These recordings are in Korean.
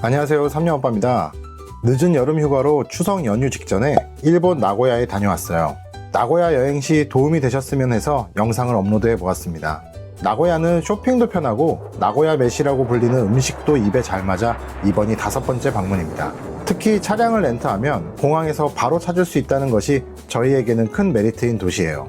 안녕하세요, 삼녀아빠입니다. 늦은 여름 휴가로 추석 연휴 직전에 일본 나고야에 다녀왔어요. 나고야 여행 시 도움이 되셨으면 해서 영상을 업로드해 보았습니다. 나고야는 쇼핑도 편하고 나고야飯라고 불리는 음식도 입에 잘 맞아 이번이 5번째 방문입니다. 특히 차량을 렌트하면 공항에서 바로 찾을 수 있다는 것이 저희에게는 큰 메리트인 도시예요.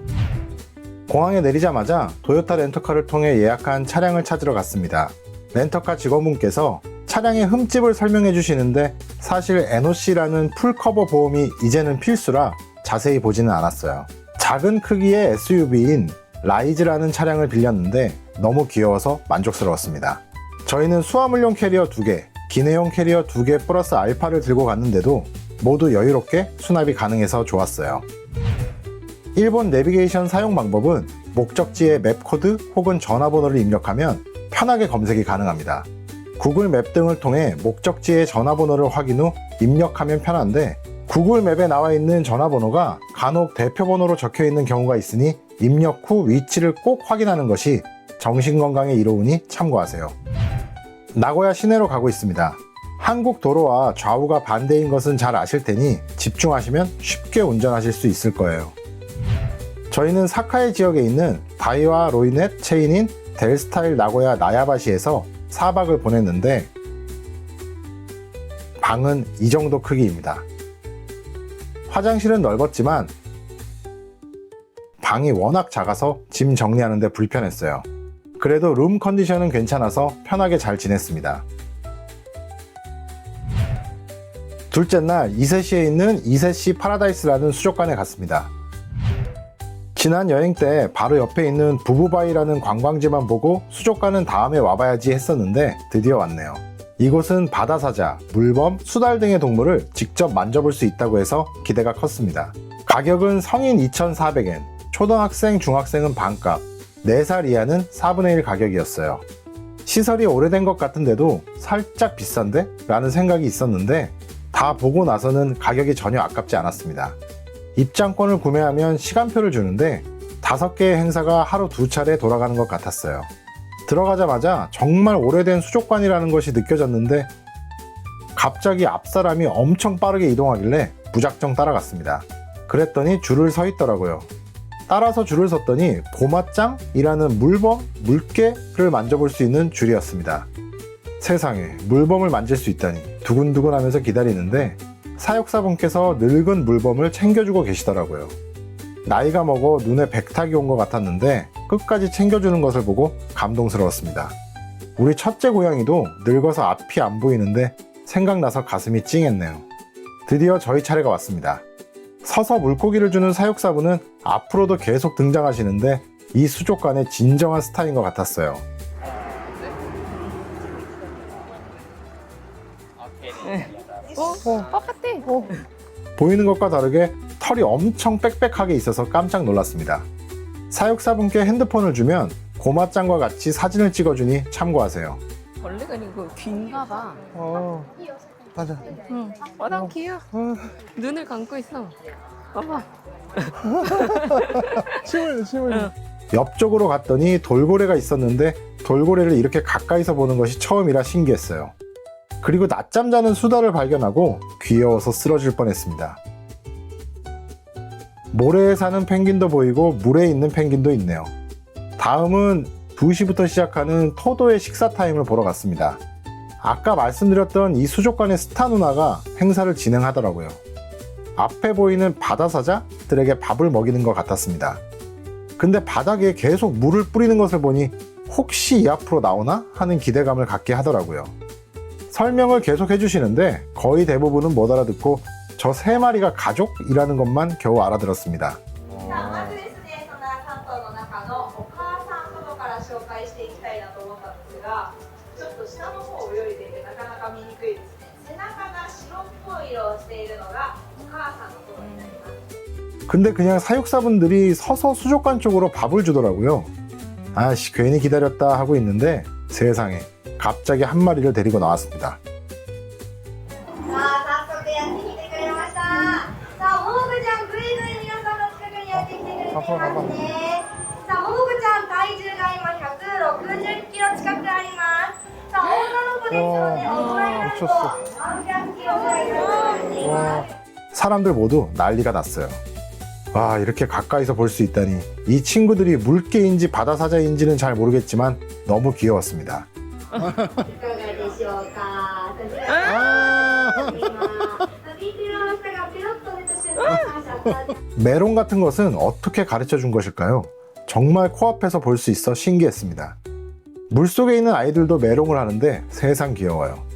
공항에 내리자마자 도요타 렌터카를 통해 예약한 차량을 찾으러 갔습니다. 렌터카 직원분께서 차량의 흠집을 설명해 주시는데 사실 NOC라는 풀커버 보험이 이제는 필수라 자세히 보지는 않았어요. 작은 크기의 SUV인 라이즈라는 차량을 빌렸는데 너무 귀여워서 만족스러웠습니다. 저희는 수화물용 캐리어 2개, 기내용 캐리어 2개 플러스 알파를 들고 갔는데도 모두 여유롭게 수납이 가능해서 좋았어요. 일본 내비게이션 사용 방법은 목적지의 맵 코드 혹은 전화번호를 입력하면 편하게 검색이 가능합니다. 구글 맵 등을 통해 목적지의 전화번호를 확인 후 입력하면 편한데 구글 맵에 나와 있는 전화번호가 간혹 대표번호로 적혀 있는 경우가 있으니 입력 후 위치를 꼭 확인하는 것이 정신건강에 이로우니 참고하세요. 나고야 시내로 가고 있습니다. 한국 도로와 좌우가 반대인 것은 잘 아실 테니 집중하시면 쉽게 운전하실 수 있을 거예요. 저희는 사카이 지역에 있는 다이와 로이넷 체인인 델스타일 나고야 나야바시에서 4박을 보냈는데 방은 이 정도 크기입니다. 화장실은 넓었지만 방이 워낙 작아서 짐 정리하는 데 불편했어요. 그래도 룸 컨디션은 괜찮아서 편하게 잘 지냈습니다. 둘째 날 이세시에 있는 이세시 파라다이스라는 수족관에 갔습니다. 지난 여행 때 바로 옆에 있는 부부바이라는 관광지만 보고 수족관은 다음에 와봐야지 했었는데 드디어 왔네요. 이곳은 바다사자, 물범, 수달 등의 동물을 직접 만져볼 수 있다고 해서 기대가 컸습니다. 가격은 성인 2,400엔, 초등학생, 중학생은 반값, 4살 이하는 4분의 1 가격이었어요. 시설이 오래된 것 같은데도 살짝 비싼데? 라는 생각이 있었는데 다 보고 나서는 가격이 전혀 아깝지 않았습니다. 입장권을 구매하면 시간표를 주는데 5개의 행사가 하루 2차례 돌아가는 것 같았어요. 들어가자마자 정말 오래된 수족관이라는 것이 느껴졌는데 갑자기 앞사람이 엄청 빠르게 이동하길래 무작정 따라갔습니다. 그랬더니 줄을 서 있더라고요. 따라서 줄을 섰더니 고마짱이라는 물범, 물개를 만져볼 수 있는 줄이었습니다. 세상에, 물범을 만질 수 있다니 두근두근 하면서 기다리는데 사육사분께서 늙은 물범을 챙겨주고 계시더라고요. 나이가 먹어 눈에 백탁이 온 것 같았는데 끝까지 챙겨주는 것을 보고 감동스러웠습니다. 우리 첫째 고양이도 늙어서 앞이 안 보이는데 생각나서 가슴이 찡했네요. 드디어 저희 차례가 왔습니다. 서서 물고기를 주는 사육사분은 앞으로도 계속 등장하시는데 이 수족관의 진정한 스타인 것 같았어요. 똑같아. 보이는 것과 다르게 털이 엄청 빽빽하게 있어서 깜짝 놀랐습니다. 사육사분께 핸드폰을 주면 고마짱과 같이 사진을 찍어주니 참고하세요. 벌레가 아니고 귀인가 봐. 맞아. 응. 너무 귀여워. 눈을 감고 있어. 봐봐. 침을. 옆쪽으로 갔더니 돌고래가 있었는데 돌고래를 이렇게 가까이서 보는 것이 처음이라 신기했어요. 그리고 낮잠 자는 수달을 발견하고 귀여워서 쓰러질 뻔했습니다. 모래에 사는 펭귄도 보이고 물에 있는 펭귄도 있네요. 다음은 2시부터 시작하는 토도의 식사 타임을 보러 갔습니다. 아까 말씀드렸던 이 수족관의 스타 누나가 행사를 진행하더라고요. 앞에 보이는 바다사자들에게 밥을 먹이는 것 같았습니다. 근데 바닥에 계속 물을 뿌리는 것을 보니 혹시 이 앞으로 나오나 하는 기대감을 갖게 하더라고요. 설명을 계속 해주시는데 거의 대부분은 못 알아듣고 저 3마리가 가족이라는 것만 겨우 알아들었습니다. 근데 그냥 사육사분들이 서서 수족관 쪽으로 밥을 주더라고요. 아씨, 괜히 기다렸다 하고 있는데 세상에 갑자기 한 마리를 데리고 나왔습니다. 미쳤어. 와, 사람들 모두 난리가 났어요. 와, 이렇게 가까이서 볼 수 있다니. 이 친구들이 물개인지 바다사자인지는 잘 모르겠지만 너무 귀여웠습니다. 메론 같은 것은 어떻게 가르쳐 준 것일까요? 정말 코앞에서 볼 수 있어 신기했습니다. 물속에 있는 아이들도 메롱을 하는데 세상 귀여워요.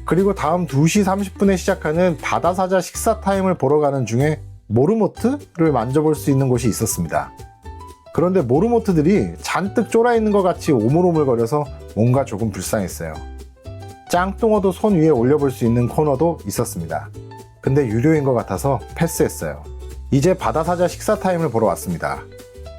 그리고 다음 2시 30분에 시작하는 바다사자 식사 타임을 보러 가는 중에 모르모트를 만져볼 수 있는 곳이 있었습니다. 그런데 모르모트들이 잔뜩 쫄아 있는 것 같이 오물오물거려서 뭔가 조금 불쌍했어요. 짱뚱어도 손 위에 올려볼 수 있는 코너도 있었습니다. 근데 유료인 것 같아서 패스했어요. 이제 바다사자 식사 타임을 보러 왔습니다.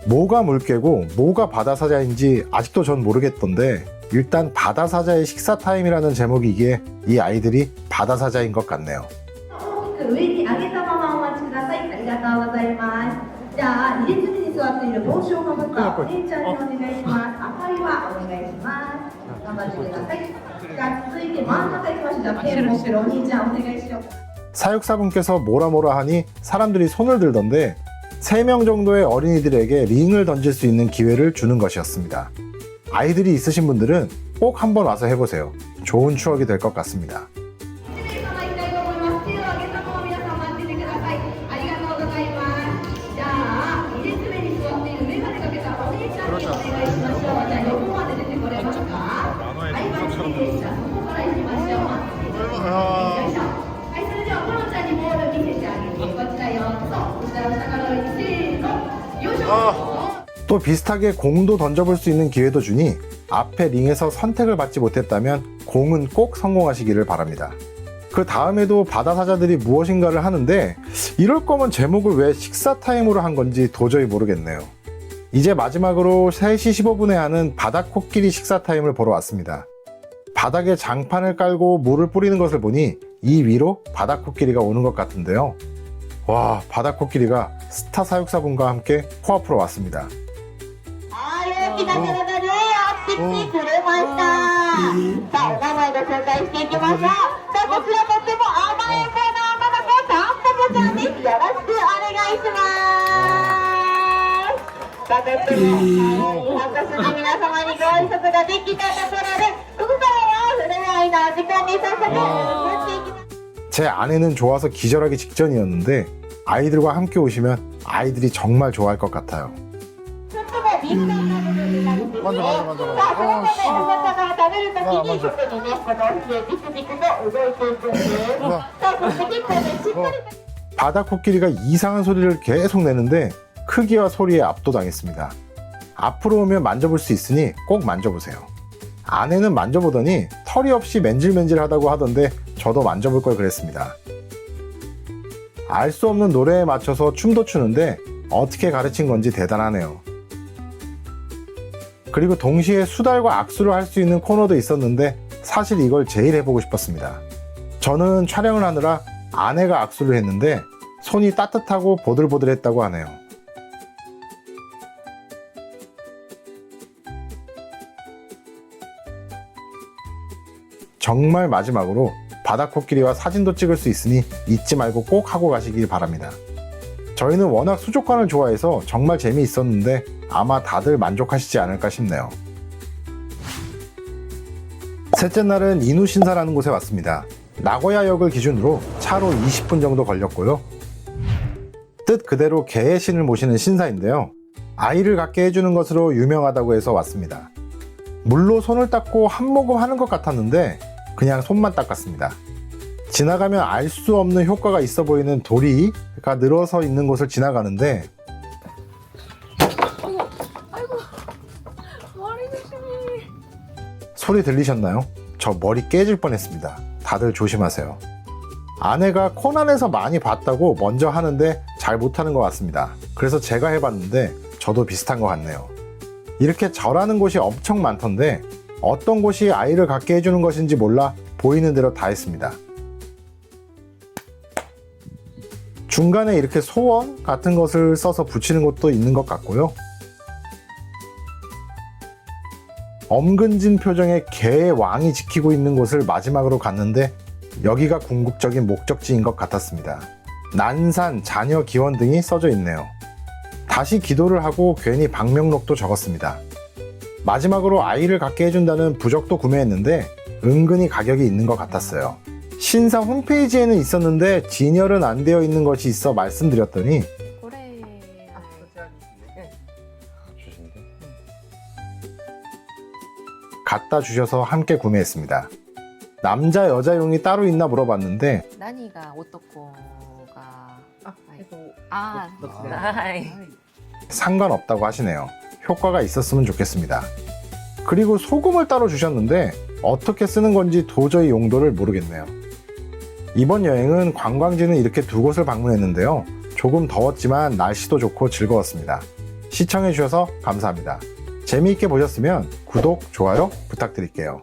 뭐가 물개고 뭐가 바다사자인지 아직도 전 모르겠던데 일단 바다사자의 식사 타임이라는 제목이기에 이 아이들이 바다사자인 것 같네요. 上に上げたままお待ちください。ありがとうございます。じゃあ、2列目に座っている帽子をかぶったお姉ちゃんにお願いします。赤いはお願いします。頑張ってください。じゃあ、続いて真ん中行きましょう。じゃあ、ペン持ってるお兄ちゃんお願いしよう。 사육사분께서 뭐라 하니 사람들이 손을 들던데 3명 정도의 어린이들에게 링을 던질 수 있는 기회를 주는 것이었습니다. 아이들이 있으신 분들은 꼭 한번 와서 해보세요. 좋은 추억이 될 것 같습니다. 또 비슷하게 공도 던져볼 수 있는 기회도 주니 앞에 링에서 선택을 받지 못했다면 공은 꼭 성공하시기를 바랍니다. 그 다음에도 바다사자들이 무엇인가를 하는데 이럴 거면 제목을 왜 식사 타임으로 한 건지 도저히 모르겠네요. 이제 마지막으로 3시 15분에 하는 바다코끼리 식사 타임을 보러 왔습니다. 바닥에 장판을 깔고 물을 뿌리는 것을 보니 이 위로 바다코끼리가 오는 것 같은데요. 와, 바다코끼리가 스타 사육사분과 함께 코앞으로 왔습니다. 大きな体でやってきてくれました。さあ、お名前ご紹介していきましょう。さあ、こちらとっても甘えん坊な女の子、タンポポちゃんです。よろしくお願いします。さあ、とっても拍手で皆様にご挨拶ができたところで、ここからはふれあいのお時間に早速移っていきます。제 아내는 좋아서 기절하기 직전이었는데 아이들과 함께 오시면 아이들이 정말 좋아할 것 같아요. 바다코끼리가 이상한 소리를 계속 내는데 크기와 소리에 압도당했습니다. 앞으로 오면 만져볼 수 있으니 꼭 만져보세요. 아내는 만져보더니 털이 없이 맨질맨질하다고 하던데 저도 만져볼 걸 그랬습니다. 알 수 없는 노래에 맞춰서 춤도 추는데 어떻게 가르친 건지 대단하네요. 그리고 동시에 수달과 악수를 할 수 있는 코너도 있었는데 사실 이걸 제일 해보고 싶었습니다. 저는 촬영을 하느라 아내가 악수를 했는데 손이 따뜻하고 보들보들했다고 하네요. 정말 마지막으로 바다코끼리와 사진도 찍을 수 있으니 잊지 말고 꼭 하고 가시길 바랍니다. 저희는 워낙 수족관을 좋아해서 정말 재미있었는데 아마 다들 만족하시지 않을까 싶네요. 셋째 날은 이누신사라는 곳에 왔습니다. 나고야역을 기준으로 차로 20분 정도 걸렸고요. 뜻 그대로 개의 신을 모시는 신사인데요. 아이를 갖게 해주는 것으로 유명하다고 해서 왔습니다. 물로 손을 닦고 한 모금 하는 것 같았는데 그냥 손만 닦았습니다. 지나가면 알 수 없는 효과가 있어 보이는 도리가 늘어서 있는 곳을 지나가는데 아이고 머리 조심히. 소리 들리셨나요? 저 머리 깨질 뻔했습니다. 다들 조심하세요. 아내가 코난에서 많이 봤다고 먼저 하는데 잘 못하는 것 같습니다. 그래서 제가 해봤는데 저도 비슷한 것 같네요. 이렇게 절하는 곳이 엄청 많던데 어떤 곳이 아이를 갖게 해주는 것인지 몰라 보이는 대로 다 했습니다. 중간에 이렇게 소원 같은 것을 써서 붙이는 곳도 있는 것 같고요. 엄근진 표정의 개의 왕이 지키고 있는 곳을 마지막으로 갔는데 여기가 궁극적인 목적지인 것 같았습니다. 난산, 자녀 기원 등이 써져 있네요. 다시 기도를 하고 괜히 방명록도 적었습니다. 마지막으로 아이를 갖게 해준다는 부적도 구매했는데 은근히 가격이 있는 것 같았어요. 신사 홈페이지에는 있었는데 진열은 안 되어 있는 것이 있어 말씀드렸더니 그래. 갖다 주셔서 함께 구매했습니다. 남자 여자용이 따로 있나 물어봤는데 나니가 어떻고가. 아, 나이. 상관없다고 하시네요. 효과가 있었으면 좋겠습니다. 그리고 소금을 따로 주셨는데 어떻게 쓰는 건지 도저히 용도를 모르겠네요. 이번 여행은 관광지는 이렇게 두 곳을 방문했는데요. 조금 더웠지만 날씨도 좋고 즐거웠습니다. 시청해주셔서 감사합니다. 재미있게 보셨으면 구독, 좋아요 부탁드릴게요.